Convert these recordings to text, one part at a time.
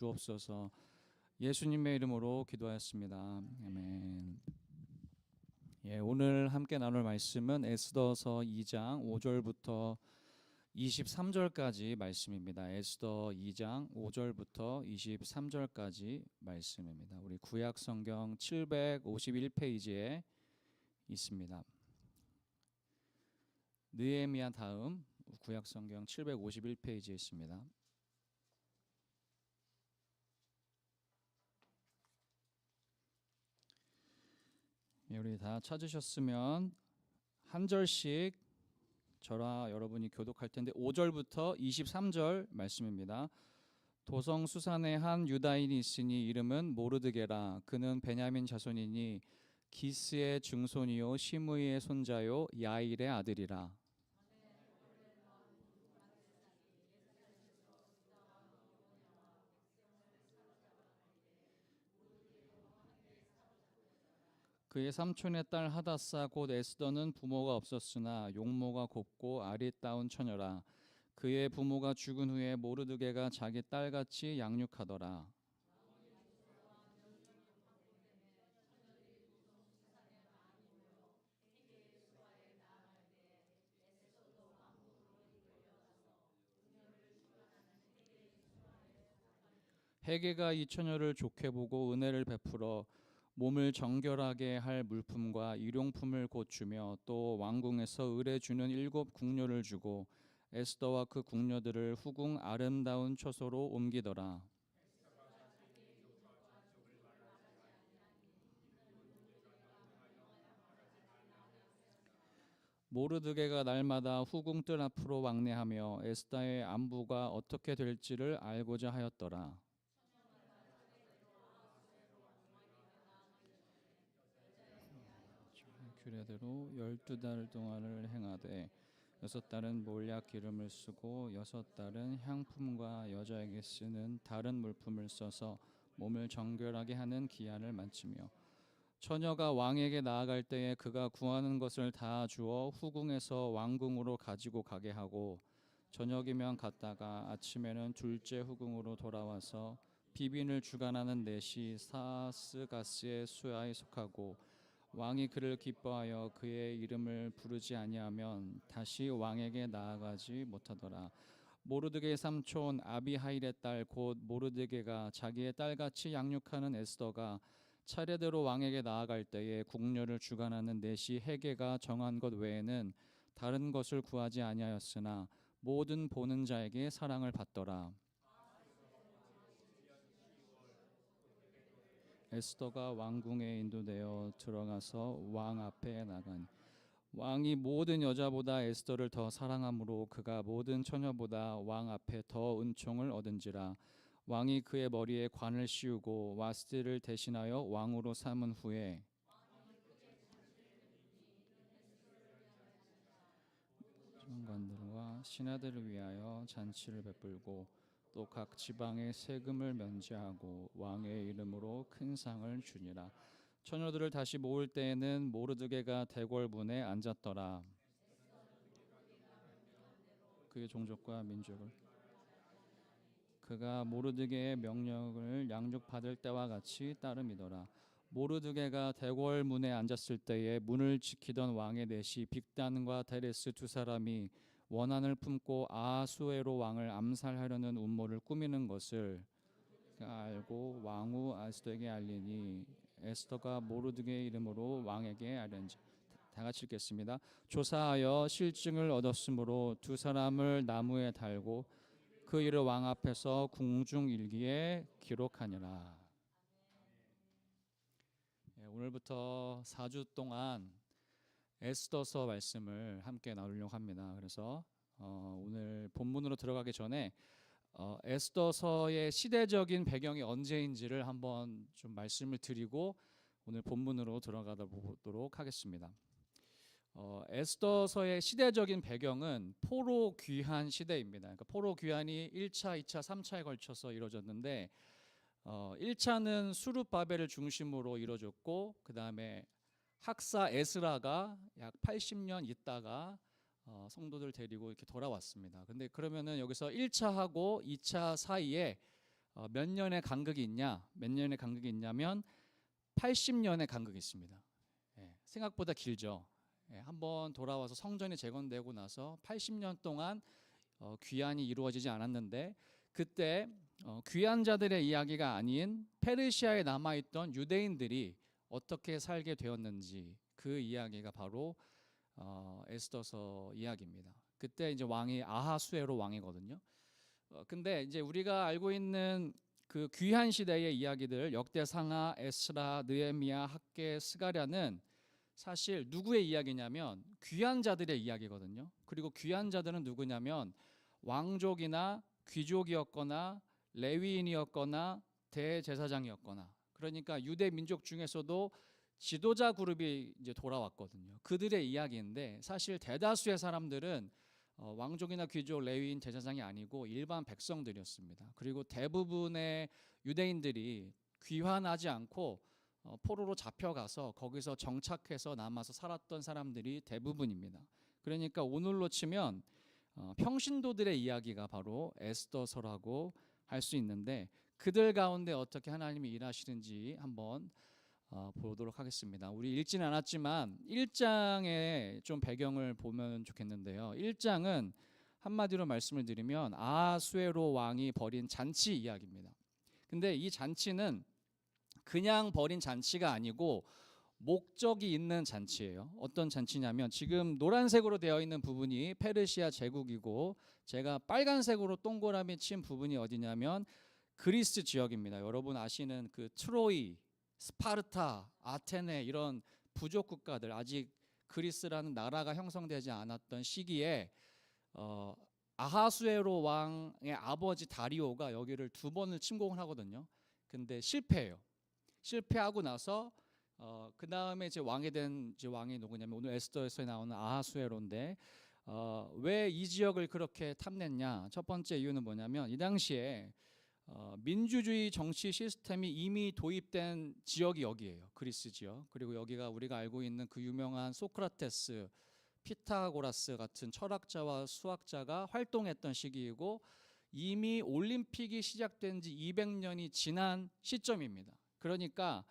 주옵소서. 예수님의 이름으로 기도하였습니다. 아멘. 오늘 함께 나눌 말씀은 에스더서 2장 5절부터 23절까지 말씀입니다. 에스더 2장 5절부터 23절까지 말씀입니다. 우리 구약 성경 751페이지에 있습니다. 느헤미야 다음 구약 성경 751페이지에 있습니다. 우리 다 찾으셨으면 한 절씩 저와 여러분이 교독할 텐데 5절부터 23절 말씀입니다. 도성 수산에 한 유다인이 있으니 이름은 모르드게라. 그는 베냐민 자손이니 기스의 증손이요 시므이의 손자요 야일의 아들이라. 그의 삼촌의 딸 하다사 곧 에스더는 부모가 없었으나 용모가 곱고 아리따운 처녀라. 그의 부모가 죽은 후에 모르드게가 자기 딸같이 양육하더라. 헤게가 이 처녀를 좋게 보고 은혜를 베풀어 몸을 정결하게 할 물품과 일용품을 곧 주며 또 왕궁에서 의뢰 주는 7 궁녀를 주고 에스더와 그 궁녀들을 후궁 아름다운 처소로 옮기더라. 모르드게가 날마다 후궁 뜰 앞으로 왕래하며 에스더의 안부가 어떻게 될지를 알고자 하였더라. 규례대로 12달 동안을 행하되 6달은 몰약 기름을 쓰고 6달은 향품과 여자에게 쓰는 다른 물품을 써서 몸을 정결하게 하는 기한을 마치며 처녀가 왕에게 나아갈 때에 그가 구하는 것을 다 주어 후궁에서 왕궁으로 가지고 가게 하고 저녁이면 갔다가 아침에는 둘째 후궁으로 돌아와서 비빈을 주관하는 넷이 사스가스의 수하에 속하고 왕이 그를 기뻐하여 그의 이름을 부르지 아니하면 다시 왕에게 나아가지 못하더라. 모르드게의 삼촌 아비하일의 딸 곧 모르드게가 자기의 딸같이 양육하는 에스더가 차례대로 왕에게 나아갈 때에 궁녀를 주관하는 넷이 헤게가 정한 것 외에는 다른 것을 구하지 아니하였으나 모든 보는 자에게 사랑을 받더라. 에스더가 왕궁에 인도되어 들어가서 왕 앞에 나가니 왕이 모든 여자보다 에스더를 더 사랑하므로 그가 모든 처녀보다 왕 앞에 더 은총을 얻은지라. 왕이 그의 머리에 관을 씌우고 와스티를 대신하여 왕으로 삼은 후에 장관들과 신하들을 위하여 잔치를 베풀고 또 각 지방의 세금을 면제하고 왕의 이름으로 큰 상을 주니라. 처녀들을 다시 모을 때에는 모르드게가 대궐문에 앉았더라. 그의 종족과 민족을 그가 모르드게의 명령을 양육받을 때와 같이 따름이더라. 모르드게가 대궐문에 앉았을 때에 문을 지키던 왕의 넷이 빅단과 데레스 두 사람이 원한을 품고 아하수에로 왕을 암살하려는 음모를 꾸미는 것을 알고 왕후 에스더에게 알리니 에스더가 모르드게의 이름으로 왕에게 알린지. 다 같이 읽겠습니다. 조사하여 실증을 얻었으므로 두 사람을 나무에 달고 그 일을 왕 앞에서 궁중일기에 기록하니라. 오늘부터 4주 동안 에스더서 말씀을 함께 나누려고 합니다. 그래서 오늘 본문으로 들어가기 전에 에스더서의 시대적인 배경이 언제인지를 한번 좀 말씀을 드리고 오늘 본문으로 들어가다 보도록 하겠습니다. 에스더서의 시대적인 배경은 포로 귀환 시대입니다. 그러니까 포로 귀환이 1차, 2차, 3차에 걸쳐서 이루어졌는데 1차는 수룹바벨을 중심으로 이루어졌고 그 다음에 학사 에스라가 약 80년 있다가 성도들 데리고 이렇게 돌아왔습니다. 근데 그러면은 여기서 1차하고 2차 사이에 몇 년의 간극이 있냐? 몇 년의 간극이 있냐면 80년의 간극이 있습니다. 생각보다 길죠. 한번 돌아와서 성전이 재건되고 나서 80년 동안 귀환이 이루어지지 않았는데, 그때 귀한 자들의 이야기가 아닌 페르시아에 남아있던 유대인들이 어떻게 살게 되었는지, 그 이야기가 바로 에스더서 이야기입니다. 그때 이제 왕이 아하수에로 왕이거든요. 근데 이제 우리가 알고 있는 그 귀한 시대의 이야기들, 역대상하, 에스라, 느헤미야, 학개, 스가랴는 사실 누구의 이야기냐면 귀한 자들의 이야기거든요. 그리고 귀한 자들은 누구냐면 왕족이나 귀족이었거나 레위인이었거나 대제사장이었거나, 그러니까 유대 민족 중에서도 지도자 그룹이 이제 돌아왔거든요. 그들의 이야기인데, 사실 대다수의 사람들은 왕족이나 귀족, 레위인, 제사장이 아니고 일반 백성들이었습니다. 그리고 대부분의 유대인들이 귀환하지 않고 포로로 잡혀가서 거기서 정착해서 남아서 살았던 사람들이 대부분입니다. 그러니까 오늘로 치면 평신도들의 이야기가 바로 에스더서라고 할 수 있는데, 그들 가운데 어떻게 하나님이 일하시는지 한번 보도록 하겠습니다. 우리 읽지는 않았지만 1장의 좀 배경을 보면 좋겠는데요. 1장은 한마디로 말씀을 드리면 아하수에로 왕이 벌인 잔치 이야기입니다. 근데 이 잔치는 그냥 벌인 잔치가 아니고 목적이 있는 잔치예요. 어떤 잔치냐면, 지금 노란색으로 되어 있는 부분이 페르시아 제국이고, 제가 빨간색으로 동그라미 친 부분이 어디냐면 그리스 지역입니다. 여러분 아시는 그 트로이, 스파르타, 아테네, 이런 부족 국가들, 아직 그리스라는 나라가 형성되지 않았던 시기에 아하수에로 왕의 아버지 다리오가 여기를 2번을 침공을 하거든요. 근데 실패해요. 실패하고 나서 그 다음에 이제 왕이 된 왕이 누구냐면 오늘 에스더에서 나오는 아하수에로인데, 왜 이 지역을 그렇게 탐냈냐? 첫 번째 이유는 뭐냐면, 이 당시에 민주주의 정치 시스템이 이미 도입된 지역이 여기예요. 그리스 지역. 그리고 여기가 우리가 알고 있는 그 유명한 소크라테스, 피타고라스 같은 철학자와 수학자가 활동했던 시기이고, 이미 올림픽이 시작된 지 200년이 지난 시점입니다. 그러니까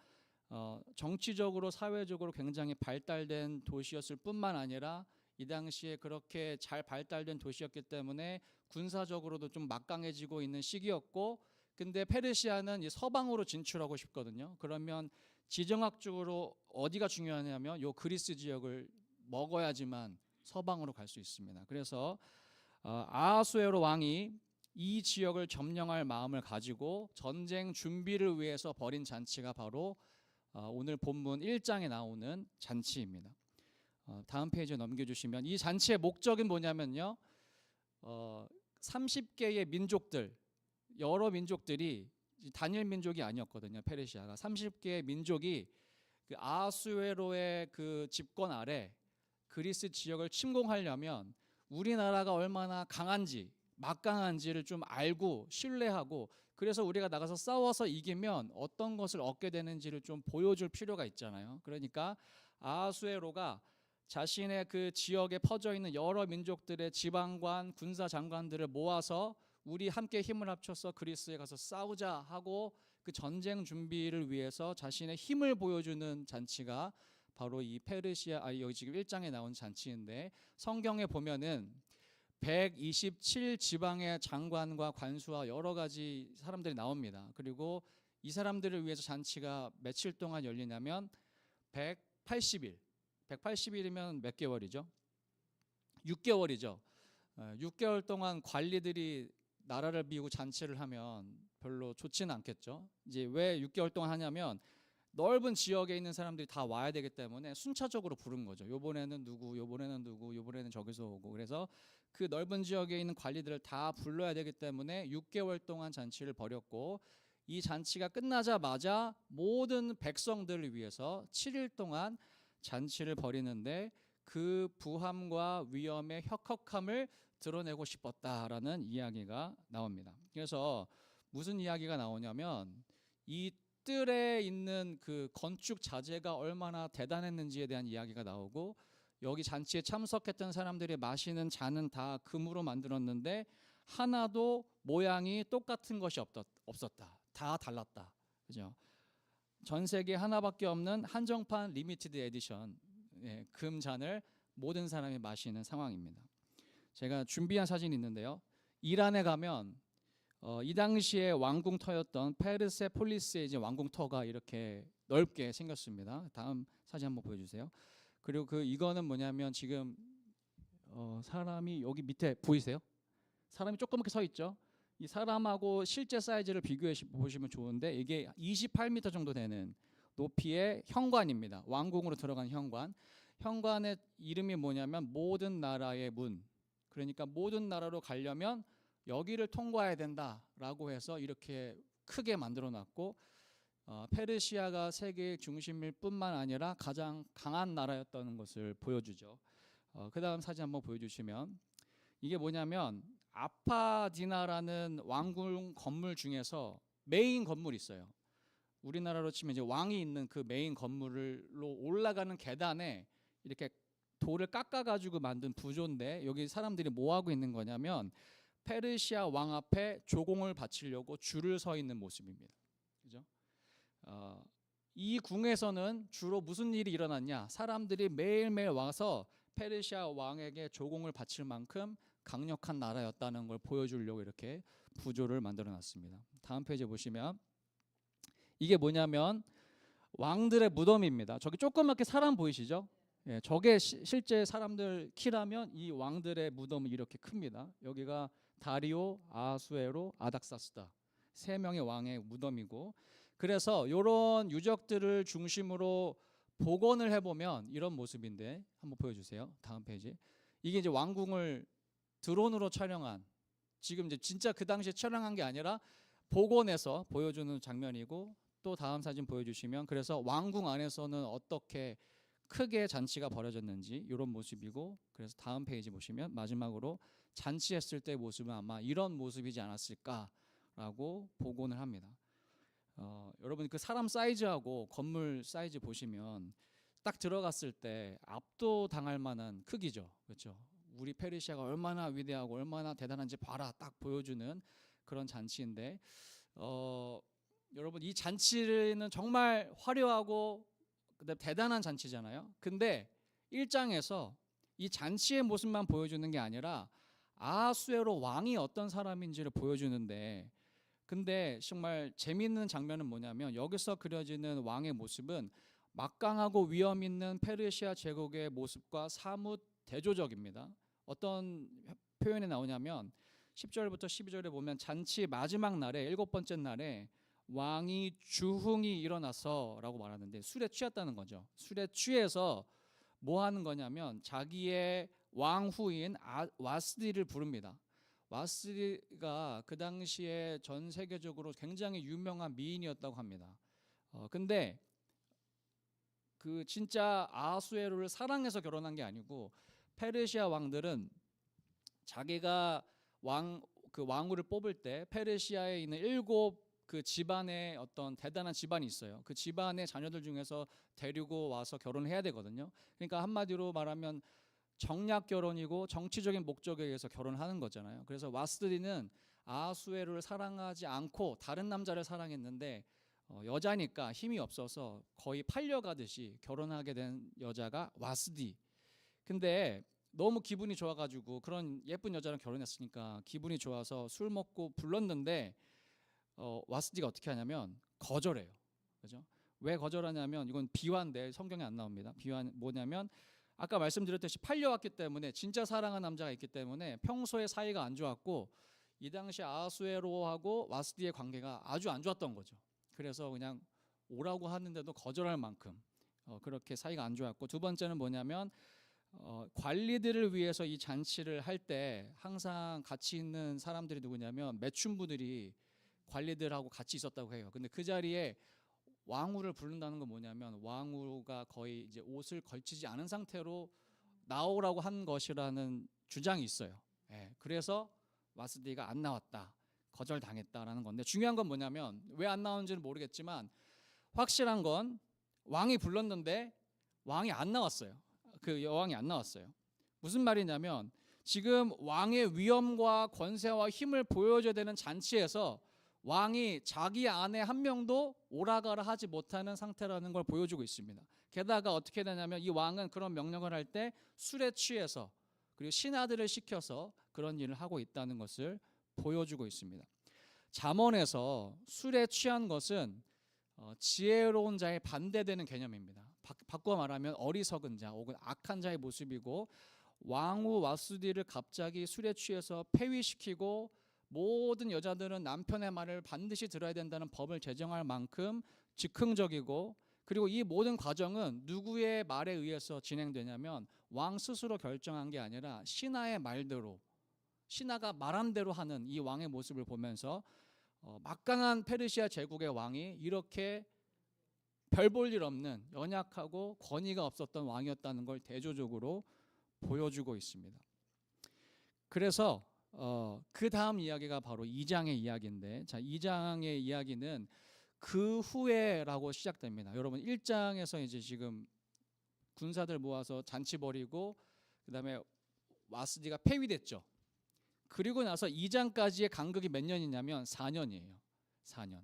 정치적으로 사회적으로 굉장히 발달된 도시였을 뿐만 아니라 이 당시에 그렇게 잘 발달된 도시였기 때문에 군사적으로도 좀 막강해지고 있는 시기였고, 근데 페르시아는 이 서방으로 진출하고 싶거든요. 그러면 지정학적으로 어디가 중요하냐면 요 그리스 지역을 먹어야지만 서방으로 갈 수 있습니다. 그래서 아하수에로 왕이 이 지역을 점령할 마음을 가지고 전쟁 준비를 위해서 벌인 잔치가 바로 오늘 본문 1장에 나오는 잔치입니다. 다음 페이지 넘겨주시면, 이 잔치의 목적은 뭐냐면요, 30개의 민족들, 여러 민족들이, 단일 민족이 아니었거든요. 페르시아가 30개의 민족이 그 아하수에로의 그 집권 아래 그리스 지역을 침공하려면 우리나라가 얼마나 강한지, 막강한지를 좀 알고 신뢰하고, 그래서 우리가 나가서 싸워서 이기면 어떤 것을 얻게 되는지를 좀 보여줄 필요가 있잖아요. 그러니까 아하수에로가 자신의 그 지역에 퍼져 있는 여러 민족들의 지방관, 군사 장관들을 모아서 우리 함께 힘을 합쳐서 그리스에 가서 싸우자 하고 그 전쟁 준비를 위해서 자신의 힘을 보여주는 잔치가 바로 이 페르시아, 여기 지금 1장에 나온 잔치인데, 성경에 보면은 127 지방의 장관과 관수와 여러 가지 사람들이 나옵니다. 그리고 이 사람들을 위해서 잔치가 며칠 동안 열리냐면 180일. 180일이면 몇 개월이죠? 6개월이죠. 6개월 동안 관리들이 나라를 비우고 잔치를 하면 별로 좋지는 않겠죠. 이제 왜 6개월 동안 하냐면 넓은 지역에 있는 사람들이 다 와야 되기 때문에 순차적으로 부른 거죠. 요번에는 누구, 요번에는 누구, 요번에는 저기서 오고, 그래서 그 넓은 지역에 있는 관리들을 다 불러야 되기 때문에 6개월 동안 잔치를 벌였고, 이 잔치가 끝나자마자 모든 백성들을 위해서 7일 동안 잔치를 벌이는데, 그 부함과 위엄의 혁혁함을 드러내고 싶었다라는 이야기가 나옵니다. 그래서 무슨 이야기가 나오냐면, 이 뜰에 있는 그 건축 자재가 얼마나 대단했는지에 대한 이야기가 나오고, 여기 잔치에 참석했던 사람들이 마시는 잔은 다 금으로 만들었는데 하나도 모양이 똑같은 것이 없었다. 다 달랐다. 그죠? 전 세계 하나밖에 없는 한정판 리미티드 에디션 금잔을 모든 사람이 마시는 상황입니다. 제가 준비한 사진이 있는데요. 이란에 가면 이 당시에 왕궁터였던 페르세폴리스의 이제 왕궁터가 이렇게 넓게 생겼습니다. 다음 사진 한번 보여주세요. 그리고 이거는 뭐냐면 지금 사람이 여기 밑에 보이세요? 사람이 조그맣게 서 있죠. 이 사람하고 실제 사이즈를 비교해 보시면 좋은데 이게 28m 정도 되는 높이의 현관입니다. 왕궁으로 들어간 현관. 현관의 이름이 뭐냐면 모든 나라의 문. 그러니까 모든 나라로 가려면 여기를 통과해야 된다라고 해서 이렇게 크게 만들어 놨고 페르시아가 세계의 중심일 뿐만 아니라 가장 강한 나라였다는 것을 보여주죠. 그 다음 사진 한번 보여주시면 이게 뭐냐면 아파디나라는 왕궁 건물 중에서 메인 건물이 있어요. 우리나라로 치면 이제 왕이 있는 그 메인 건물로 올라가는 계단에 이렇게 돌을 깎아가지고 만든 부조인데 여기 사람들이 뭐 하고 있는 거냐면 페르시아 왕 앞에 조공을 바치려고 줄을 서 있는 모습입니다. 그죠? 이 궁에서는 주로 무슨 일이 일어났냐? 사람들이 매일매일 와서 페르시아 왕에게 조공을 바칠 만큼 강력한 나라였다는 걸 보여주려고 이렇게 부조를 만들어 놨습니다. 다음 페이지 보시면 이게 뭐냐면 왕들의 무덤입니다. 저기 조그맣게 사람 보이시죠? 예, 저게 실제 사람들 키라면 이 왕들의 무덤은 이렇게 큽니다. 여기가 다리오, 아수에로, 아닥사스다 세 명의 왕의 무덤이고 그래서 이런 유적들을 중심으로 복원을 해보면 이런 모습인데 한번 보여주세요. 다음 페이지. 이게 이제 왕궁을 드론으로 촬영한 지금 이제 진짜 그 당시에 촬영한 게 아니라 복원해서 보여주는 장면이고 또 다음 사진 보여주시면 그래서 왕궁 안에서는 어떻게 크게 잔치가 벌어졌는지 이런 모습이고 그래서 다음 페이지 보시면 마지막으로 잔치했을 때 모습은 아마 이런 모습이지 않았을까라고 복원을 합니다. 여러분 그 사람 사이즈하고 건물 사이즈 보시면 딱 들어갔을 때 압도당할 만한 크기죠. 그렇죠? 우리 페르시아가 얼마나 위대하고 얼마나 대단한지 봐라 딱 보여주는 그런 잔치인데 여러분 이 잔치는 정말 화려하고 그다음에 대단한 잔치잖아요. 근데 1장에서 이 잔치의 모습만 보여주는 게 아니라 아하수에로 왕이 어떤 사람인지를 보여주는데 근데 정말 재미있는 장면은 뭐냐면 여기서 그려지는 왕의 모습은 막강하고 위험 있는 페르시아 제국의 모습과 사뭇 대조적입니다. 어떤 표현이 나오냐면 10절부터 12절에 보면 잔치 마지막 날에 7번째 날에 왕이 주흥이 일어나서라고 말하는데 술에 취했다는 거죠. 술에 취해서 뭐 하는 거냐면 자기의 왕후인 와스디를 부릅니다. 와스디가 그 당시에 전 세계적으로 굉장히 유명한 미인이었다고 합니다. 근데 그 진짜 아하수에로를 사랑해서 결혼한 게 아니고 페르시아 왕들은 자기가 왕후를 뽑을 때 페르시아에 있는 7 그 집안의 어떤 대단한 집안이 있어요. 그 집안의 자녀들 중에서 데리고 와서 결혼을 해야 되거든요. 그러니까 한마디로 말하면 정략 결혼이고 정치적인 목적에 의해서 결혼하는 거잖아요. 그래서 와스디는 아하수에로를 사랑하지 않고 다른 남자를 사랑했는데 여자니까 힘이 없어서 거의 팔려가듯이 결혼하게 된 여자가 와스디. 근데 너무 기분이 좋아가지고 그런 예쁜 여자랑 결혼했으니까 기분이 좋아서 술 먹고 불렀는데 와스디가 어떻게 하냐면 거절해요. 그죠? 왜 거절하냐면 이건 비화인데 성경에 안 나옵니다. 비화는 뭐냐면 아까 말씀드렸듯이 팔려왔기 때문에 진짜 사랑하는 남자가 있기 때문에 평소에 사이가 안 좋았고 이 당시 아하수에로하고 와스디의 관계가 아주 안 좋았던 거죠. 그래서 그냥 오라고 하는데도 거절할 만큼 그렇게 사이가 안 좋았고 두 번째는 뭐냐면 관리들을 위해서 이 잔치를 할 때 항상 같이 있는 사람들이 누구냐면 매춘부들이 관리들하고 같이 있었다고 해요. 근데 그 자리에 왕후를 부른다는 건 뭐냐면 왕후가 거의 이제 옷을 걸치지 않은 상태로 나오라고 한 것이라는 주장이 있어요. 예, 그래서 와스디가 안 나왔다, 거절당했다라는 건데 중요한 건 뭐냐면 왜 안 나온지는 모르겠지만 확실한 건 왕이 불렀는데 왕이 안 나왔어요. 그 여왕이 안 나왔어요. 무슨 말이냐면 지금 왕의 위엄과 권세와 힘을 보여줘야 되는 잔치에서 왕이 자기 아내 한 명도 오라가라 하지 못하는 상태라는 걸 보여주고 있습니다. 게다가 어떻게 되냐면 이 왕은 그런 명령을 할 때 술에 취해서 그리고 신하들을 시켜서 그런 일을 하고 있다는 것을 보여주고 있습니다. 잠언에서 술에 취한 것은 지혜로운 자에 반대되는 개념입니다. 바꿔 말하면 어리석은 자 혹은 악한 자의 모습이고, 왕후 와수디를 갑자기 술에 취해서 폐위시키고 모든 여자들은 남편의 말을 반드시 들어야 된다는 법을 제정할 만큼 즉흥적이고, 그리고 이 모든 과정은 누구의 말에 의해서 진행되냐면 왕 스스로 결정한 게 아니라 신하의 말대로, 신하가 말한 대로 하는 이 왕의 모습을 보면서 막강한 페르시아 제국의 왕이 이렇게 별 볼 일 없는 연약하고 권위가 없었던 왕이었다는 걸 대조적으로 보여주고 있습니다. 그래서 그 다음 이야기가 바로 2장의 이야기인데, 자, 2장의 이야기는 그 후에라고 시작됩니다. 여러분 1장에서 이제 지금 군사들 모아서 잔치 벌이고 그다음에 와스디가 폐위됐죠. 그리고 나서 2장까지의 간극이 몇 년이냐면 4년이에요. 4년.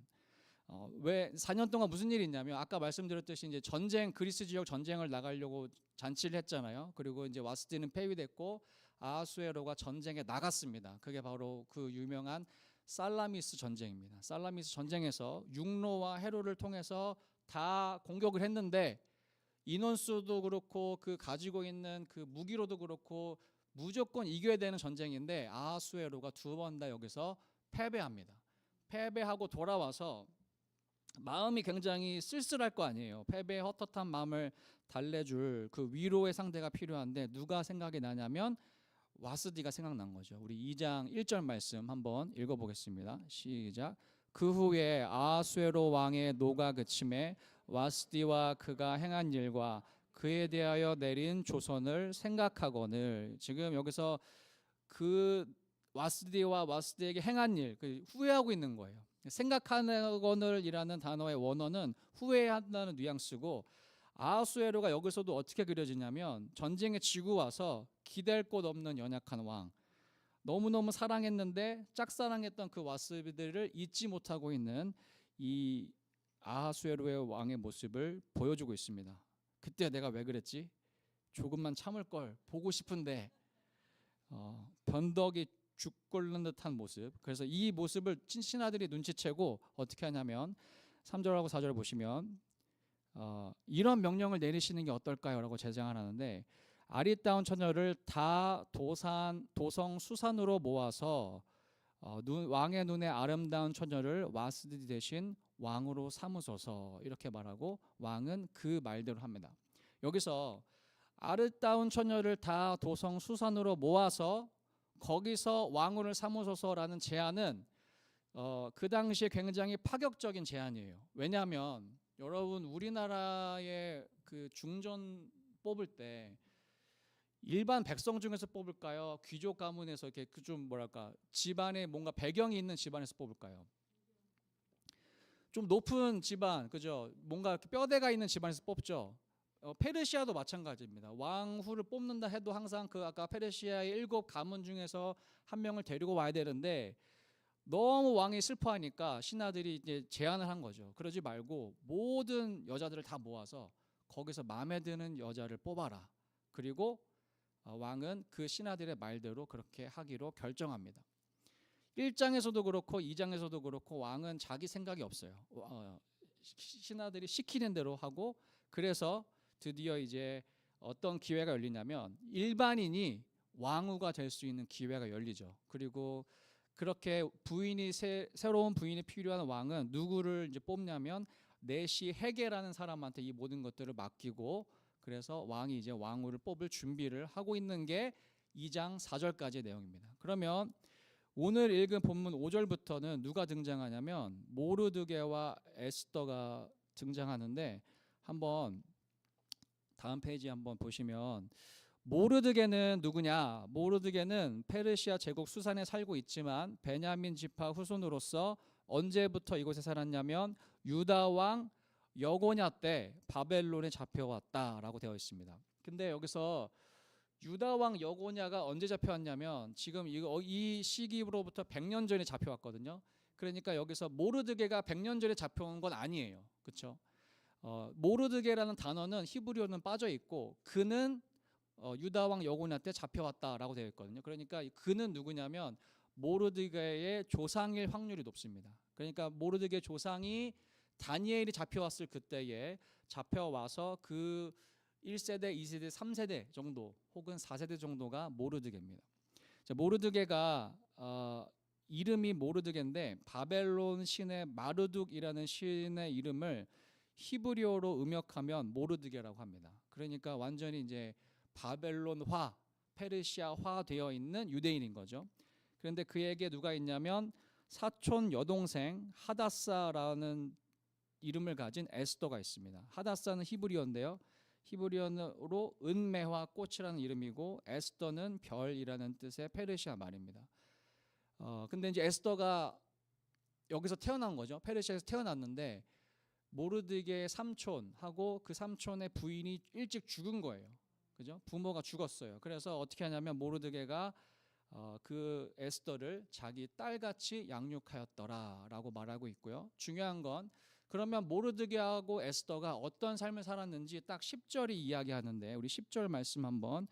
왜 4년 동안 무슨 일이 있냐면 아까 말씀드렸듯이 이제 전쟁, 그리스 지역 전쟁을 나가려고 잔치를 했잖아요. 그리고 이제 와스디는 폐위됐고 아하수에로가 전쟁에 나갔습니다. 그게 바로 그 유명한 살라미스 전쟁입니다. 살라미스 전쟁에서 육로와 해로를 통해서 다 공격을 했는데 인원수도 그렇고 그 가지고 있는 그 무기로도 그렇고 무조건 이겨야 되는 전쟁인데 아하수에로가 2번 다 여기서 패배합니다. 패배하고 돌아와서 마음이 굉장히 쓸쓸할 거 아니에요. 패배의 헛헛한 마음을 달래줄 그 위로의 상대가 필요한데 누가 생각이 나냐면 와스디가 생각난 거죠. 우리 2장 1절 말씀 한번 읽어보겠습니다. 시작. 그 후에 아하수에로 왕의 노가 그침에 와스디와 그가 행한 일과 그에 대하여 내린 조선을 생각하거늘. 지금 여기서 그 와스디와 와스디에게 행한 일, 그 후회하고 있는 거예요. 생각하거늘이라는 단어의 원어는 후회한다는 뉘앙스고, 아하수에로가 여기서도 어떻게 그려지냐면 전쟁에 지고 와서 기댈 곳 없는 연약한 왕, 너무너무 사랑했는데 짝사랑했던 그 와스디를 잊지 못하고 있는 이 아하수에로의 왕의 모습을 보여주고 있습니다. 그때 내가 왜 그랬지? 조금만 참을 걸, 보고 싶은데 변덕이 죽 끓는 듯한 모습. 그래서 이 모습을 신하들이 눈치채고 어떻게 하냐면 3절하고 4절 보시면 이런 명령을 내리시는 게 어떨까요? 라고 제장을 하는데, 아리따운 처녀를 다 도성 수산으로 모아서 왕의 눈에 아름다운 처녀를 와스디 대신 왕으로 삼으소서, 이렇게 말하고 왕은 그 말대로 합니다. 여기서 아름다운 처녀를 다 도성 수산으로 모아서 거기서 왕후를 삼으소서라는 제안은 그 당시에 굉장히 파격적인 제안이에요. 왜냐하면 여러분 우리나라의 그 중전 뽑을 때 일반 백성 중에서 뽑을까요? 귀족 가문에서 이렇게 좀 뭐랄까 집안에 뭔가 배경이 있는 집안에서 뽑을까요? 좀 높은 집안, 그죠? 뭔가 뼈대가 있는 집안에서 뽑죠. 페르시아도 마찬가지입니다. 왕후를 뽑는다 해도 항상 그 아까 페르시아의 7 가문 중에서 한 명을 데리고 와야 되는데 너무 왕이 슬퍼하니까 신하들이 이제 제안을 한 거죠. 그러지 말고 모든 여자들을 다 모아서 거기서 마음에 드는 여자를 뽑아라. 그리고 왕은 그 신하들의 말대로 그렇게 하기로 결정합니다. 1장에서도 그렇고 2장에서도 그렇고 왕은 자기 생각이 없어요. 신하들이 시키는 대로 하고, 그래서 드디어 이제 어떤 기회가 열리냐면 일반인이 왕후가 될 수 있는 기회가 열리죠. 그리고 그렇게 새로운 부인이 필요한 왕은 누구를 이제 뽑냐면 내시 헤게라는 사람한테 이 모든 것들을 맡기고, 그래서 왕이 이제 왕후를 뽑을 준비를 하고 있는 게 2장 4절까지의 내용입니다. 그러면 오늘 읽은 본문 5절부터는 누가 등장하냐면 모르드게와 에스더가 등장하는데, 한번 다음 페이지 한번 보시면 모르드게는 누구냐? 모르드게는 페르시아 제국 수산에 살고 있지만 베냐민 지파 후손으로서 언제부터 이곳에 살았냐면 유다 왕 여고냐 때 바벨론에 잡혀왔다라고 되어 있습니다. 근데 여기서 유다 왕 여고냐가 언제 잡혀왔냐면 지금 이 시기로부터 100년 전에 잡혀왔거든요. 그러니까 여기서 모르드게가 100년 전에 잡혀온 건 아니에요. 그렇죠? 모르드게라는 단어는 히브리어는 빠져 있고 그는 유다 왕 여고냐 때 잡혀왔다라고 되어 있거든요. 그러니까 그는 누구냐면 모르드게의 조상일 확률이 높습니다. 그러니까 모르드게 조상이 다니엘이 잡혀왔을 그때에 잡혀와서 그 1세대, 2세대, 3세대 정도 혹은 4세대 정도가 모르드게입니다. 자, 모르드게가 이름이 모르드게인데 바벨론 신의 마르둑이라는 신의 이름을 히브리어로 음역하면 모르드게라고 합니다. 그러니까 완전히 이제 바벨론화, 페르시아화 되어 있는 유대인인 거죠. 그런데 그에게 누가 있냐면 사촌 여동생 하다사라는 이름을 가진 에스더가 있습니다. 하다사는 히브리어인데요. 히브리어로 은매화 꽃이라는 이름이고 에스더는 별이라는 뜻의 페르시아 말입니다. 근데 이제 에스더가 여기서 태어난 거죠. 페르시아에서 태어났는데 모르드게의 삼촌하고 그 삼촌의 부인이 일찍 죽은 거예요. 그죠? 부모가 죽었어요. 그래서 어떻게 하냐면 모르드게가 그 에스더를 자기 딸같이 양육하였더라라고 말하고 있고요. 중요한 건 그러면 모르드게하고 에스더가 어떤 삶을 살았는지 딱 10절이 이야기하는데 우리 10절 말씀 한번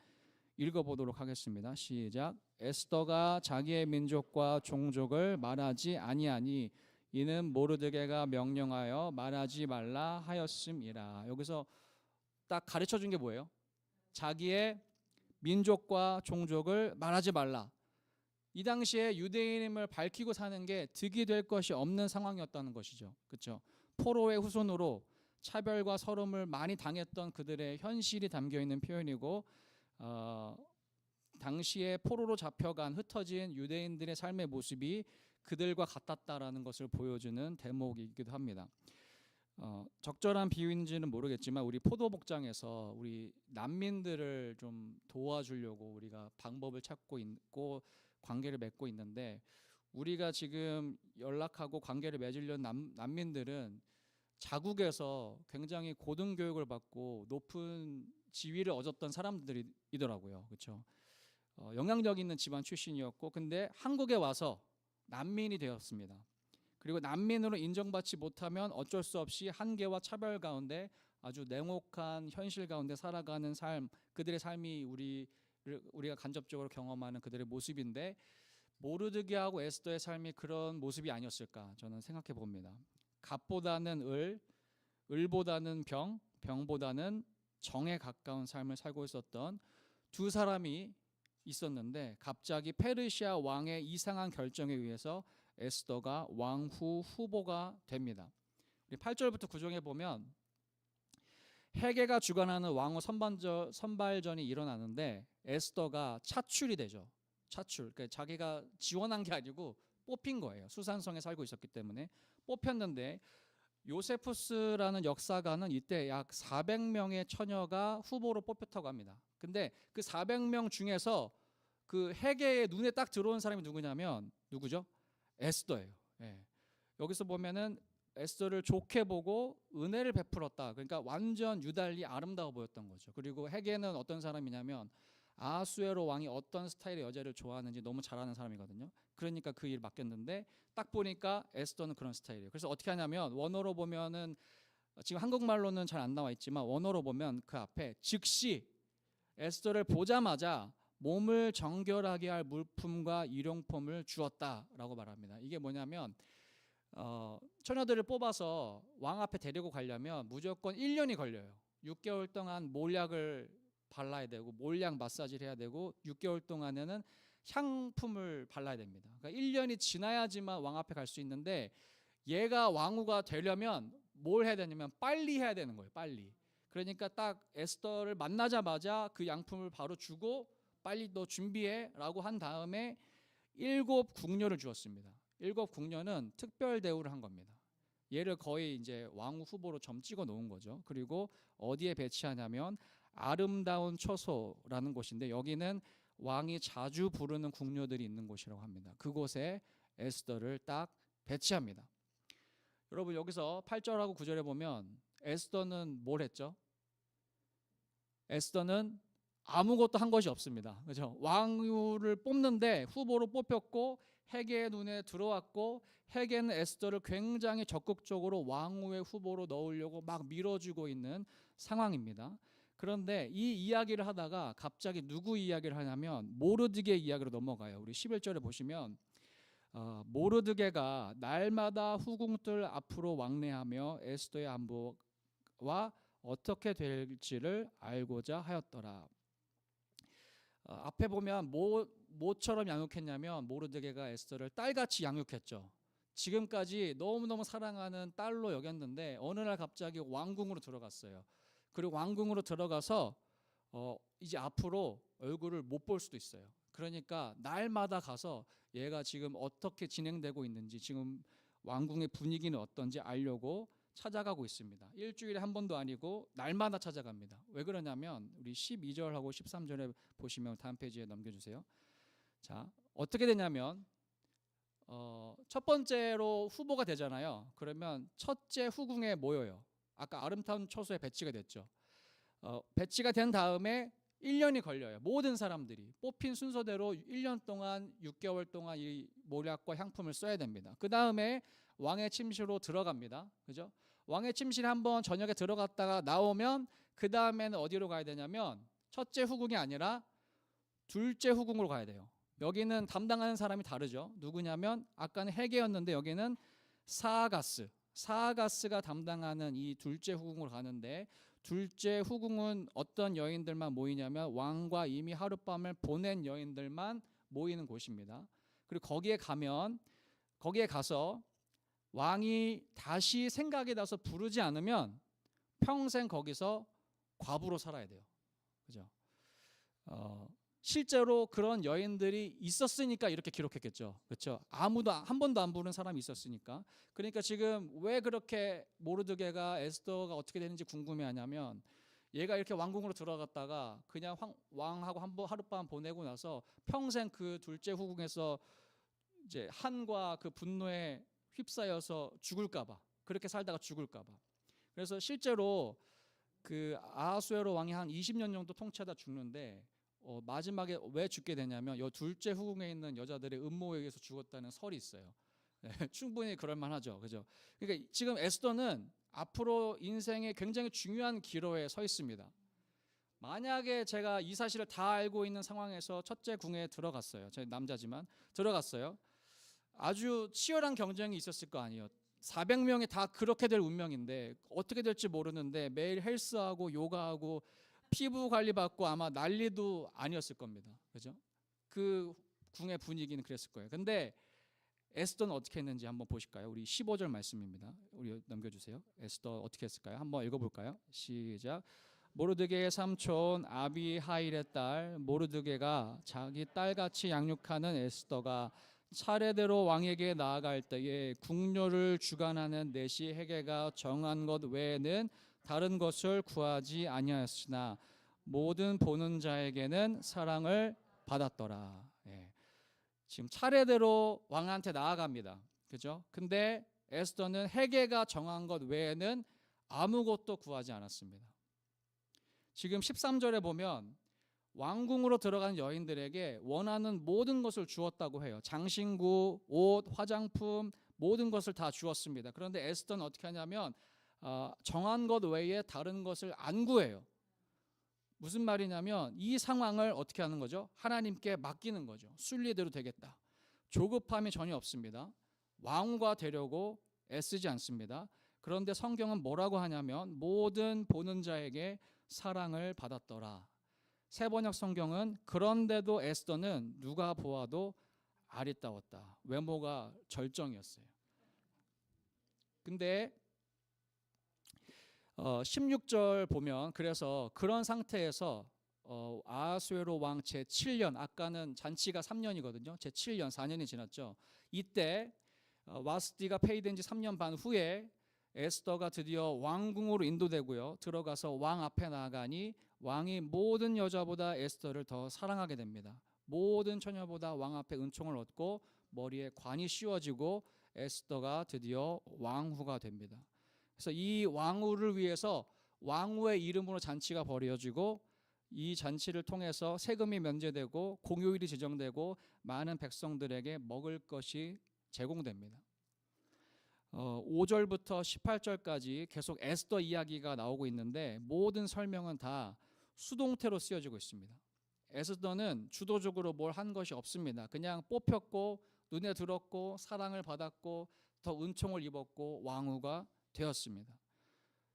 읽어보도록 하겠습니다. 시작. 에스더가 자기의 민족과 종족을 말하지 아니하니 이는 모르드게가 명령하여 말하지 말라 하였음이라. 여기서 딱 가르쳐 준 게 뭐예요? 자기의 민족과 종족을 말하지 말라. 이 당시에 유대인임을 밝히고 사는 게 득이 될 것이 없는 상황이었다는 것이죠. 그렇죠? 포로의 후손으로 차별과 서름을 많이 당했던 그들의 현실이 담겨 있는 표현이고 당시에 포로로 잡혀간 흩어진 유대인들의 삶의 모습이 그들과 같았다라는 것을 보여주는 대목이기도 합니다. 적절한 비유인지는 모르겠지만 우리 포도 목장에서 우리 난민들을 좀 도와주려고 우리가 방법을 찾고 있고 관계를 맺고 있는데 우리가 지금 연락하고 관계를 맺으려는 난민들은 자국에서 굉장히 고등 교육을 받고 높은 지위를 얻었던 사람들이더라고요. 그렇죠? 영향력 있는 집안 출신이었고 근데 한국에 와서 난민이 되었습니다. 그리고 난민으로 인정받지 못하면 어쩔 수 없이 한계와 차별 가운데 아주 냉혹한 현실 가운데 살아가는 삶, 그들의 삶이 우리가 간접적으로 경험하는 그들의 모습인데 모르드게하고 에스더의 삶이 그런 모습이 아니었을까 저는 생각해 봅니다. 갑보다는 을보다는 병보다는 정에 가까운 삶을 살고 있었던 두 사람이 있었는데 갑자기 페르시아 왕의 이상한 결정에 의해서 에스더가 왕후 후보가 됩니다. 우리 8절부터 구정해 보면 헤게가 주관하는 왕후 선발전이 일어나는데 에스더가 차출이 되죠. 차출. 그러니까 자기가 지원한 게 아니고 뽑힌 거예요. 수산성에 살고 있었기 때문에 뽑혔는데 요세푸스라는 역사가는 이때 약 400명의 처녀가 후보로 뽑혔다고 합니다. 근데 그 400명 중에서 그 헤게의 눈에 딱 들어온 사람이 누구냐면 누구죠? 에스더예요. 예. 여기서 보면은 에스더를 좋게 보고 은혜를 베풀었다. 그러니까 완전 유달리 아름다워 보였던 거죠. 그리고 헤게는 어떤 사람이냐면 아하수에로 왕이 어떤 스타일의 여자를 좋아하는지 너무 잘 아는 사람이거든요. 그러니까 그 일을 맡겼는데 딱 보니까 에스더는 그런 스타일이에요. 그래서 어떻게 하냐면 원어로 보면은 지금 한국말로는 잘 안 나와 있지만 원어로 보면 그 앞에 즉시 에스더를 보자마자 몸을 정결하게 할 물품과 일용품을 주었다라고 말합니다. 이게 뭐냐면 처녀들을 뽑아서 왕 앞에 데리고 가려면 무조건 1년이 걸려요. 6개월 동안 몰약을 발라야 되고 몰약 마사지를 해야 되고 6개월 동안에는 향품을 발라야 됩니다. 그러니까 1년이 지나야지만 왕 앞에 갈 수 있는데 얘가 왕후가 되려면 뭘 해야 되냐면 빨리 해야 되는 거예요. 빨리. 그러니까 딱 에스더를 만나자마자 그 양품을 바로 주고 빨리 너 준비해 라고 한 다음에 7 궁녀를 주었습니다. 7 궁녀는 특별 대우를 한 겁니다. 얘를 거의 이제 왕후 후보로 점 찍어 놓은 거죠. 그리고 어디에 배치하냐면 아름다운 처소라는 곳인데 여기는 왕이 자주 부르는 궁녀들이 있는 곳이라고 합니다. 그곳에 에스더를 딱 배치합니다. 여러분 여기서 8절하고 9절에 보면 에스더는 뭘 했죠? 에스더는 아무것도 한 것이 없습니다. 그렇죠? 왕후를 뽑는데 후보로 뽑혔고 헤게의 눈에 들어왔고 헤게는 에스더를 굉장히 적극적으로 왕후의 후보로 넣으려고 막 밀어주고 있는 상황입니다. 그런데 이 이야기를 하다가 갑자기 누구 이야기를 하냐면 모르드게 이야기로 넘어가요. 우리 11절에 보시면 모르드게가 날마다 후궁들 앞으로 왕래하며 에스더의 안보와 어떻게 될지를 알고자 하였더라. 앞에 보면 뭐처럼 양육했냐면 모르드게가 에스더를 딸같이 양육했죠. 지금까지 너무너무 사랑하는 딸로 여겼는데 어느 날 갑자기 왕궁으로 들어갔어요. 그리고 왕궁으로 들어가서 이제 앞으로 얼굴을 못 볼 수도 있어요. 그러니까 날마다 가서 얘가 지금 어떻게 진행되고 있는지, 지금 왕궁의 분위기는 어떤지 알려고 찾아가고 있습니다. 일주일에 한 번도 아니고 날마다 찾아갑니다. 왜 그러냐면 우리 12절하고 13절에 보시면 다음 페이지에 넘겨주세요. 자, 어떻게 되냐면 첫 번째로 후보가 되잖아요. 그러면 첫째 후궁에 모여요. 아까 아름다운 처소에 배치가 됐죠. 배치가 된 다음에 1년이 걸려요. 모든 사람들이 뽑힌 순서대로 1년 동안 6개월 동안 이 모략과 향품을 써야 됩니다. 그 다음에 왕의 침실로 들어갑니다. 그죠? 왕의 침실에 한번 저녁에 들어갔다가 나오면 그 다음에는 어디로 가야 되냐면 첫째 후궁이 아니라 둘째 후궁으로 가야 돼요. 여기는 담당하는 사람이 다르죠. 누구냐면 아까는 헤게였는데 여기는 사하가스가 담당하는 이 둘째 후궁으로 가는데, 둘째 후궁은 어떤 여인들만 모이냐면 왕과 이미 하룻밤을 보낸 여인들만 모이는 곳입니다. 그리고 거기에 가서 왕이 다시 생각이 나서 부르지 않으면 평생 거기서 과부로 살아야 돼요. 그죠? 실제로 그런 여인들이 있었으니까 이렇게 기록했겠죠. 그렇죠? 아무도 한 번도 안 부른 사람이 있었으니까. 그러니까 지금 왜 그렇게 모르드게가 에스더가 어떻게 되는지 궁금해하냐면 얘가 이렇게 왕궁으로 들어갔다가 그냥 왕하고 하룻밤 보내고 나서 평생 그 둘째 후궁에서 이제 한과 그 분노에 휩싸여서 죽을까봐, 그렇게 살다가 죽을까봐. 그래서 실제로 그 아하수에로 왕이 한 20년 정도 통치하다 죽는데 마지막에 왜 죽게 되냐면 이 둘째 후궁에 있는 여자들의 음모에 의해서 죽었다는 설이 있어요. 네, 충분히 그럴 만하죠. 그죠? 그러니까 지금 에스더는 앞으로 인생의 굉장히 중요한 기로에 서 있습니다. 만약에 제가 이 사실을 다 알고 있는 상황에서 첫째 궁에 들어갔어요. 제 남자지만 들어갔어요. 아주 치열한 경쟁이 있었을 거 아니에요. 400명이 다 그렇게 될 운명인데 어떻게 될지 모르는데 매일 헬스하고 요가하고 피부 관리 받고 아마 난리도 아니었을 겁니다. 그죠? 그 궁의 분위기는 그랬을 거예요. 근데 에스더는 어떻게 했는지 한번 보실까요? 우리 15절 말씀입니다. 우리 넘겨주세요. 에스더 어떻게 했을까요? 한번 읽어볼까요? 시작. 모르드게의 삼촌 아비하일의 딸 모르드게가 자기 딸같이 양육하는 에스더가 차례대로 왕에게 나아갈 때에 궁녀를 주관하는 내시 헤게가 정한 것 외에는 다른 것을 구하지 아니하였으나 모든 보는 자에게는 사랑을 받았더라. 예. 지금 차례대로 왕한테 나아갑니다. 그죠? 근데 에스더는 헤게가 정한 것 외에는 아무것도 구하지 않았습니다. 지금 13절에 보면 왕궁으로 들어간 여인들에게 원하는 모든 것을 주었다고 해요. 장신구, 옷, 화장품 모든 것을 다 주었습니다. 그런데 에스더는 어떻게 하냐면 정한 것 외에 다른 것을 안 구해요. 무슨 말이냐면 이 상황을 어떻게 하는 거죠? 하나님께 맡기는 거죠. 순리대로 되겠다. 조급함이 전혀 없습니다. 왕후가 되려고 애쓰지 않습니다. 그런데 성경은 뭐라고 하냐면 모든 보는 자에게 사랑을 받았더라. 세번역 성경은 그런데도 에스더는 누가 보아도 아리따웠다. 외모가 절정이었어요. 근데 16절 보면 그래서 그런 상태에서 아하수에로 왕 제7년, 아까는 잔치가 3년이거든요. 제7년 4년이 지났죠. 이때 와스디가 폐위된 지 3년 반 후에 에스더가 드디어 왕궁으로 인도되고요. 들어가서 왕 앞에 나아가니 왕이 모든 여자보다 에스더를 더 사랑하게 됩니다. 모든 처녀보다 왕 앞에 은총을 얻고 머리에 관이 씌워지고 에스더가 드디어 왕후가 됩니다. 그래서 이 왕후를 위해서 왕후의 이름으로 잔치가 벌어지고 이 잔치를 통해서 세금이 면제되고 공휴일이 지정되고 많은 백성들에게 먹을 것이 제공됩니다. 5절부터 18절까지 계속 에스더 이야기가 나오고 있는데 모든 설명은 다 수동태로 쓰여지고 있습니다. 에스더는 주도적으로 뭘 한 것이 없습니다. 그냥 뽑혔고 눈에 들었고 사랑을 받았고 더 은총을 입었고 왕후가 되었습니다.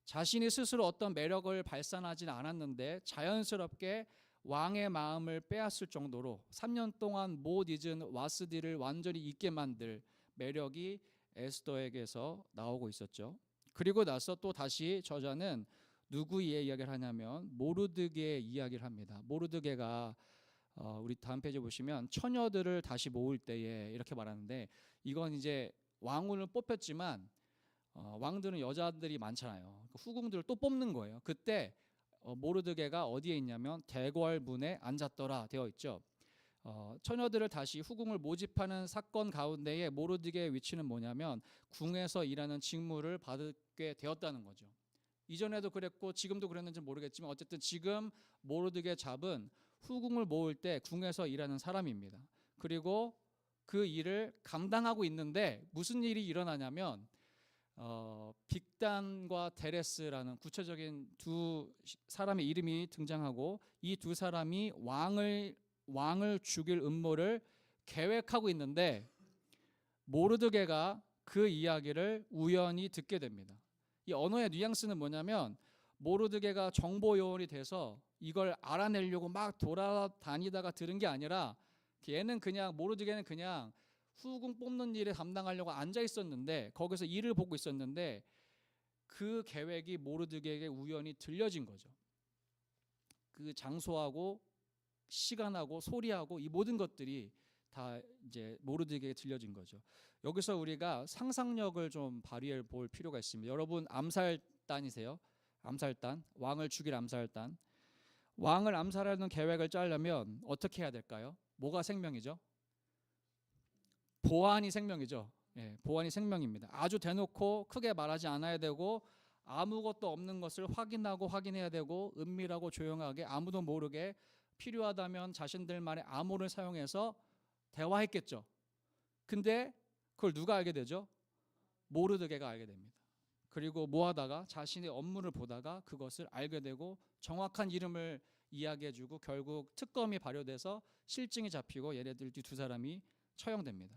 자신이 스스로 어떤 매력을 발산하지는 않았는데 자연스럽게 왕의 마음을 빼앗을 정도로 3년 동안 못 잊은 와스디를 완전히 잊게 만들 매력이 에스더에게서 나오고 있었죠. 그리고 나서 또 다시 저자는 누구의 이야기를 하냐면 모르드게의 이야기를 합니다. 모르드게가 우리 다음 페이지 보시면 처녀들을 다시 모을 때에 이렇게 말하는데, 이건 이제 왕후를 뽑혔지만 왕들은 여자들이 많잖아요. 후궁들을 또 뽑는 거예요. 그때 모르드게가 어디에 있냐면 대궐문에 앉았더라 되어 있죠. 처녀들을 다시 후궁을 모집하는 사건 가운데에 모르드게의 위치는 뭐냐면 궁에서 일하는 직무를 받게 되었다는 거죠. 이전에도 그랬고 지금도 그랬는지 모르겠지만 어쨌든 지금 모르드게 잡은 후궁을 모을 때 궁에서 일하는 사람입니다. 그리고 그 일을 감당하고 있는데 무슨 일이 일어나냐면 빅단과 데레스라는 구체적인 두 사람의 이름이 등장하고 이 두 사람이 왕을 죽일 음모를 계획하고 있는데 모르드게가 그 이야기를 우연히 듣게 됩니다. 이 언어의 뉘앙스는 뭐냐면 모르드게가 정보 요원이 돼서 이걸 알아내려고 막 돌아다니다가 들은 게 아니라 모르드게는 그냥 후궁 뽑는 일에 감당하려고 앉아 있었는데 거기서 일을 보고 있었는데 그 계획이 모르드게에게 우연히 들려진 거죠. 그 장소하고 시간하고 소리하고 이 모든 것들이 다 이제 모르드게에게 들려진 거죠. 여기서 우리가 상상력을 좀 발휘해 볼 필요가 있습니다. 여러분 암살단이세요? 암살단, 왕을 죽일 암살단. 왕을 암살하는 계획을 짜려면 어떻게 해야 될까요? 뭐가 생명이죠? 보안이 생명이죠. 보안이 생명입니다. 아주 대놓고 크게 말하지 않아야 되고 아무것도 없는 것을 확인해야 되고 은밀하고 조용하게 아무도 모르게 필요하다면 자신들만의 암호를 사용해서 대화했겠죠. 근데 그걸 누가 알게 되죠? 모르드게가 알게 됩니다. 그리고 뭐하다가 자신의 업무를 보다가 그것을 알게 되고 정확한 이름을 이야기해주고 결국 특검이 발효돼서 실증이 잡히고 얘네들 두 사람이 처형됩니다.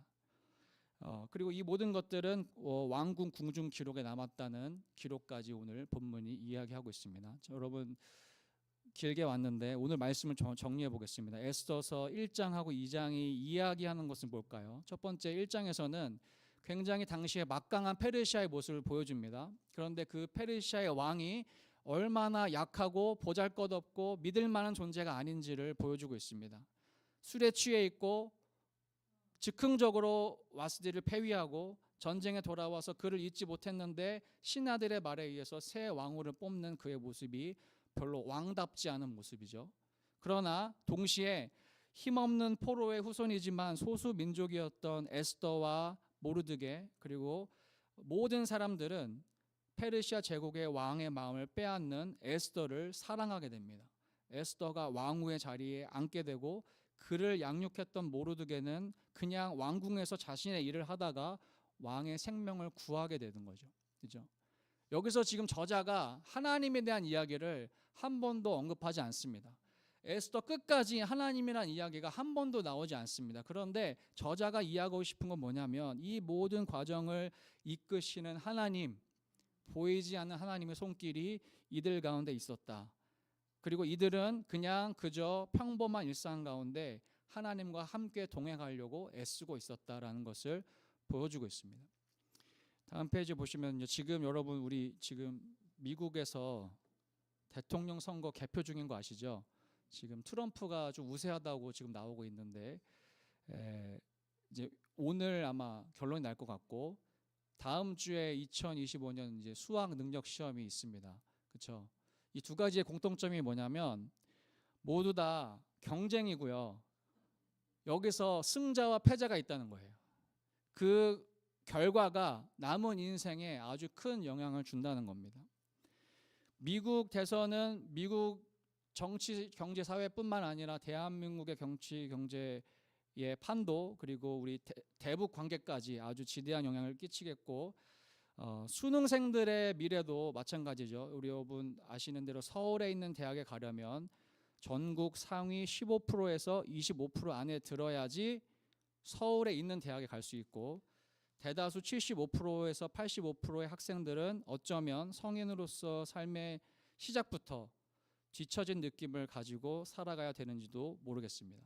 그리고 이 모든 것들은 왕궁 궁중 기록에 남았다는 기록까지 오늘 본문이 이야기하고 있습니다. 여러분 길게 왔는데 오늘 말씀을 정리해 보겠습니다. 에스더서 1장하고 2장이 이야기하는 것은 뭘까요? 첫 번째 1장에서는 굉장히 당시에 막강한 페르시아의 모습을 보여줍니다. 그런데 그 페르시아의 왕이 얼마나 약하고 보잘것없고 믿을 만한 존재가 아닌지를 보여주고 있습니다. 술에 취해 있고 즉흥적으로 와스디를 폐위하고 전쟁에 돌아와서 그를 잊지 못했는데 신하들의 말에 의해서 새 왕후를 뽑는 그의 모습이 별로 왕답지 않은 모습이죠. 그러나 동시에 힘없는 포로의 후손이지만 소수 민족이었던 에스더와 모르드게 그리고 모든 사람들은 페르시아 제국의 왕의 마음을 빼앗는 에스더를 사랑하게 됩니다. 에스더가 왕후의 자리에 앉게 되고 그를 양육했던 모르드게는 그냥 왕궁에서 자신의 일을 하다가 왕의 생명을 구하게 되는 거죠. 그죠? 여기서 지금 저자가 하나님에 대한 이야기를 한 번도 언급하지 않습니다. 에스더 끝까지 하나님이란 이야기가 한 번도 나오지 않습니다. 그런데 저자가 이야기하고 싶은 건 뭐냐면 이 모든 과정을 이끄시는 하나님, 보이지 않는 하나님의 손길이 이들 가운데 있었다. 그리고 이들은 그냥 그저 평범한 일상 가운데 하나님과 함께 동행하려고 애쓰고 있었다라는 것을 보여주고 있습니다. 다음 페이지 보시면요. 지금 여러분 우리 지금 미국에서 대통령 선거 개표 중인 거 아시죠? 지금 트럼프가 좀 우세하다고 지금 나오고 있는데 이제 오늘 아마 결론이 날 것 같고 다음 주에 2025년 이제 수학 능력 시험이 있습니다. 그렇죠? 이 두 가지의 공통점이 뭐냐면 모두 다 경쟁이고요. 여기서 승자와 패자가 있다는 거예요. 그 결과가 남은 인생에 아주 큰 영향을 준다는 겁니다. 미국 대선은 미국 정치, 경제, 사회뿐만 아니라 대한민국의 정치, 경제의 판도 그리고 우리 대북 관계까지 아주 지대한 영향을 끼치겠고 수능생들의 미래도 마찬가지죠. 우리 여러분 아시는 대로 서울에 있는 대학에 가려면 전국 상위 15%에서 25% 안에 들어야지 서울에 있는 대학에 갈 수 있고 대다수 75%에서 85%의 학생들은 어쩌면 성인으로서 삶의 시작부터 뒤처진 느낌을 가지고 살아가야 되는지도 모르겠습니다.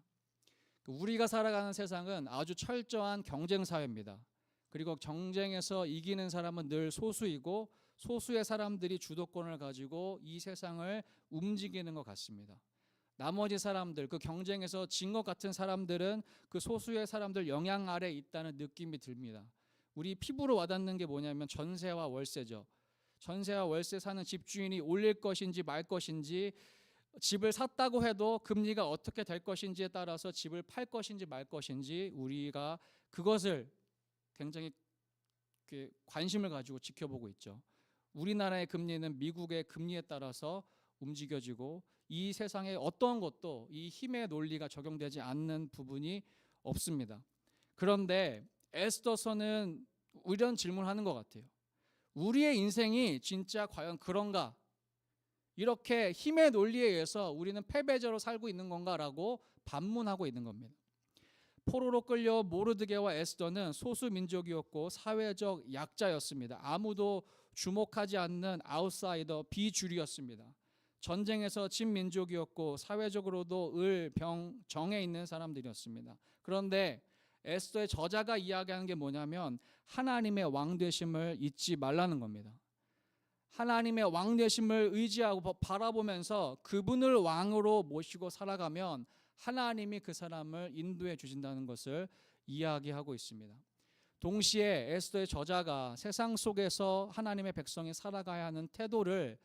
우리가 살아가는 세상은 아주 철저한 경쟁 사회입니다. 그리고 경쟁에서 이기는 사람은 늘 소수이고 소수의 사람들이 주도권을 가지고 이 세상을 움직이는 것 같습니다. 나머지 사람들, 그 경쟁에서 진 것 같은 사람들은 그 소수의 사람들 영향 아래 있다는 느낌이 듭니다. 우리 피부로 와닿는 게 뭐냐면 전세와 월세죠. 전세와 월세 사는 집주인이 올릴 것인지 말 것인지, 집을 샀다고 해도 금리가 어떻게 될 것인지에 따라서 집을 팔 것인지 말 것인지 우리가 그것을 굉장히 관심을 가지고 지켜보고 있죠. 우리나라의 금리는 미국의 금리에 따라서 움직여지고 이 세상에 어떤 것도 이 힘의 논리가 적용되지 않는 부분이 없습니다. 그런데 에스더서는 이런 질문을 하는 것 같아요. 우리의 인생이 진짜 과연 그런가? 이렇게 힘의 논리에 의해서 우리는 패배자로 살고 있는 건가라고 반문하고 있는 겁니다. 포로로 끌려 모르드게와 에스더는 소수 민족이었고 사회적 약자였습니다. 아무도 주목하지 않는 아웃사이더, 비주류였습니다. 전쟁에서 진 민족이었고 사회적으로도 을, 병, 정에 있는 사람들이었습니다. 그런데 에스더의 저자가 이야기하는 게 뭐냐면 하나님의 왕 되심을 잊지 말라는 겁니다. 하나님의 왕 되심을 의지하고 바라보면서 그분을 왕으로 모시고 살아가면 하나님이 그 사람을 인도해 주신다는 것을 이야기하고 있습니다. 동시에 에스더의 저자가 세상 속에서 하나님의 백성이 살아가야 하는 태도를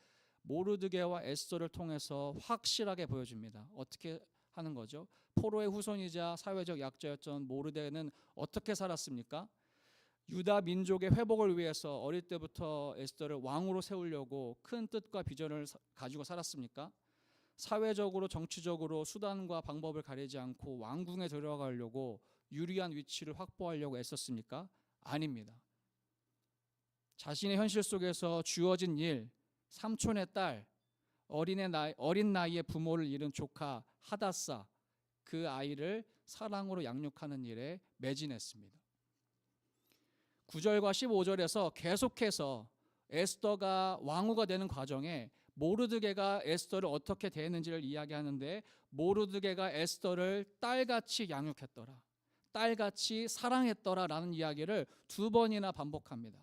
모르드게와 에스더를 통해서 확실하게 보여줍니다. 어떻게 하는 거죠? 포로의 후손이자 사회적 약자였던 모르드게는 어떻게 살았습니까? 유다 민족의 회복을 위해서 어릴 때부터 에스더를 왕으로 세우려고 큰 뜻과 비전을 가지고 살았습니까? 사회적으로 정치적으로 수단과 방법을 가리지 않고 왕궁에 들어가려고 유리한 위치를 확보하려고 애썼습니까? 아닙니다. 자신의 현실 속에서 주어진 일, 삼촌의 딸, 어린 나이에 부모를 잃은 조카 하닷사, 그 아이를 사랑으로 양육하는 일에 매진했습니다. 9절과 15절에서 계속해서 에스더가 왕후가 되는 과정에 모르드게가 에스더를 어떻게 대했는지를 이야기하는데 모르드게가 에스더를 딸같이 양육했더라, 딸같이 사랑했더라 라는 이야기를 2번이나 반복합니다.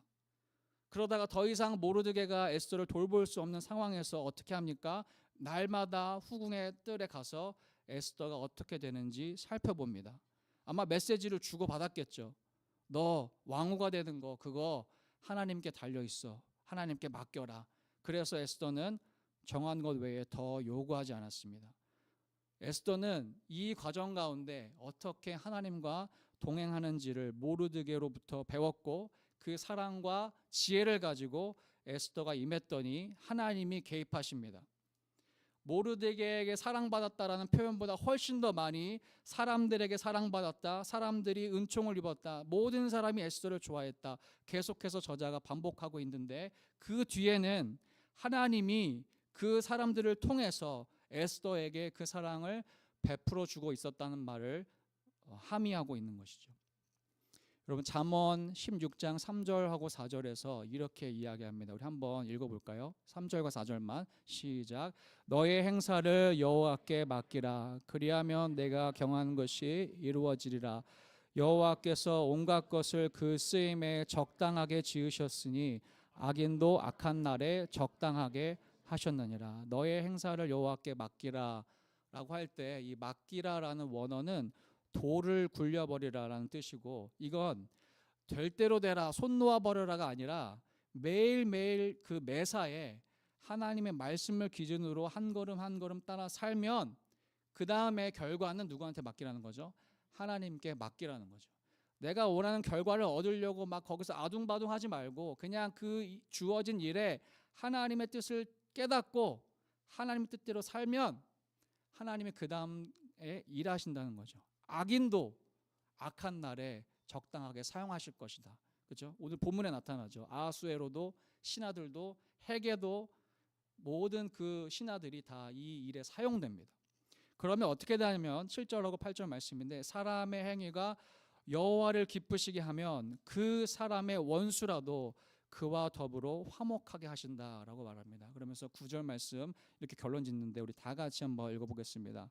그러다가 더 이상 모르드게가 에스더를 돌볼 수 없는 상황에서 어떻게 합니까? 날마다 후궁의 뜰에 가서 에스더가 어떻게 되는지 살펴봅니다. 아마 메시지를 주고받았겠죠. 너 왕후가 되는 거 그거 하나님께 달려있어. 하나님께 맡겨라. 그래서 에스더는 정한 것 외에 더 요구하지 않았습니다. 에스더는 이 과정 가운데 어떻게 하나님과 동행하는지를 모르드게로부터 배웠고 그 사랑과 지혜를 가지고 에스더가 임했더니 하나님이 개입하십니다. 모르드게에게 사랑받았다라는 표현보다 훨씬 더 많이 사람들에게 사랑받았다, 사람들이 은총을 입었다, 모든 사람이 에스더를 좋아했다, 계속해서 저자가 반복하고 있는데 그 뒤에는 하나님이 그 사람들을 통해서 에스더에게 그 사랑을 베풀어 주고 있었다는 말을 함의하고 있는 것이죠. 여러분 잠언 16장 3절하고 4절에서 이렇게 이야기합니다. 우리 한번 읽어볼까요? 3절과 4절만 시작. 너의 행사를 여호와께 맡기라. 그리하면 내가 경한 것이 이루어지리라. 여호와께서 온갖 것을 그 쓰임에 적당하게 지으셨으니 악인도 악한 날에 적당하게 하셨느니라. 너의 행사를 여호와께 맡기라 라고 할 때 이 맡기라라는 원어는 돌을 굴려버리라라는 뜻이고, 이건 될 대로 되라, 손 놓아버려라가 아니라 매일매일 그 매사에 하나님의 말씀을 기준으로 한 걸음 한 걸음 따라 살면 그 다음에 결과는 누구한테 맡기라는 거죠? 하나님께 맡기라는 거죠. 내가 원하는 결과를 얻으려고 막 거기서 아둥바둥 하지 말고 그냥 그 주어진 일에 하나님의 뜻을 깨닫고 하나님의 뜻대로 살면 하나님이 그 다음에 일하신다는 거죠. 악인도 악한 날에 적당하게 사용하실 것이다. 그렇죠? 오늘 본문에 나타나죠. 아하수에로도 신하들도 헤게도 모든 그 신하들이 다 이 일에 사용됩니다. 그러면 어떻게 되냐면 7절하고 8절 말씀인데 사람의 행위가 여호와를 기쁘시게 하면 그 사람의 원수라도 그와 더불어 화목하게 하신다라고 말합니다. 그러면서 9절 말씀 이렇게 결론 짓는데 우리 다 같이 한번 읽어보겠습니다.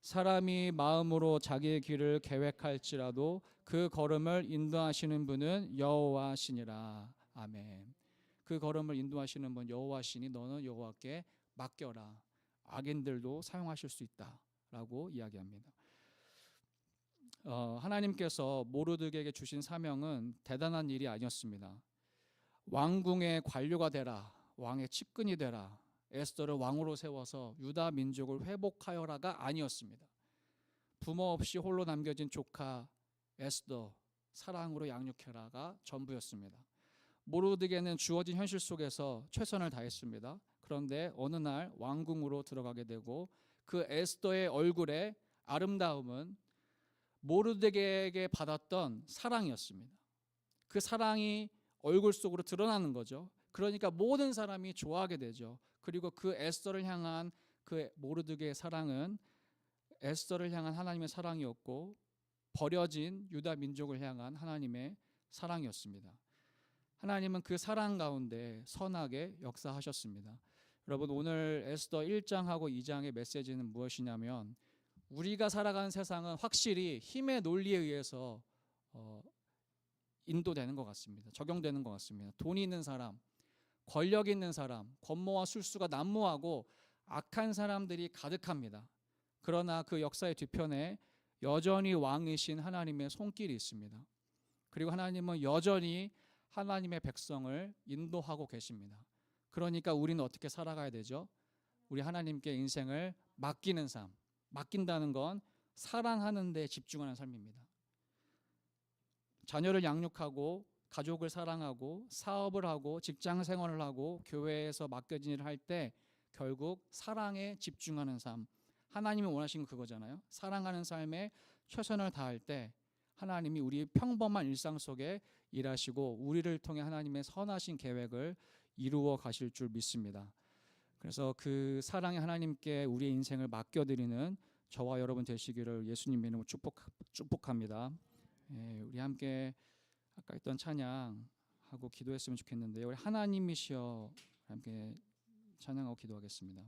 사람이 마음으로 자기의 길을 계획할지라도 그 걸음을 인도하시는 분은 여호와시니라. 아멘. 그 걸음을 인도하시는 분 여호와시니 너는 여호와께 맡겨라. 악인들도 사용하실 수 있다라고 이야기합니다. 하나님께서 모르드게에게 주신 사명은 대단한 일이 아니었습니다. 왕궁의 관료가 되라, 왕의 측근이 되라, 에스더를 왕으로 세워서 유다 민족을 회복하여라가 아니었습니다. 부모 없이 홀로 남겨진 조카 에스더 사랑으로 양육해라가 전부였습니다. 모르드게는 주어진 현실 속에서 최선을 다했습니다. 그런데 어느 날 왕궁으로 들어가게 되고 그 에스더의 얼굴의 아름다움은 모르드게에게 받았던 사랑이었습니다. 그 사랑이 얼굴 속으로 드러나는 거죠. 그러니까 모든 사람이 좋아하게 되죠. 그리고 그 에스더를 향한 그 모르드게의 사랑은 에스더를 향한 하나님의 사랑이었고 버려진 유다 민족을 향한 하나님의 사랑이었습니다. 하나님은 그 사랑 가운데 선하게 역사하셨습니다. 여러분 오늘 에스더 1장하고 2장의 메시지는 무엇이냐면 우리가 살아가는 세상은 확실히 힘의 논리에 의해서 인도되는 것 같습니다. 적용되는 것 같습니다. 돈이 있는 사람, 권력 있는 사람, 권모와 술수가 난무하고 악한 사람들이 가득합니다. 그러나 그 역사의 뒤편에 여전히 왕이신 하나님의 손길이 있습니다. 그리고 하나님은 여전히 하나님의 백성을 인도하고 계십니다. 그러니까 우리는 어떻게 살아가야 되죠? 우리 하나님께 인생을 맡기는 삶. 맡긴다는 건 사랑하는 데 집중하는 삶입니다. 자녀를 양육하고 가족을 사랑하고 사업을 하고 직장 생활을 하고 교회에서 맡겨진 일을 할 때 결국 사랑에 집중하는 삶. 하나님이 원하시는 그거잖아요. 사랑하는 삶에 최선을 다할 때 하나님이 우리 평범한 일상 속에 일하시고 우리를 통해 하나님의 선하신 계획을 이루어 가실 줄 믿습니다. 그래서 그 사랑의 하나님께 우리의 인생을 맡겨드리는 저와 여러분 되시기를 예수님 이름으로 축복합니다. 우리 함께 아까 했던 찬양하고 기도했으면 좋겠는데요. 우리 하나님이시여 함께 찬양하고 기도하겠습니다.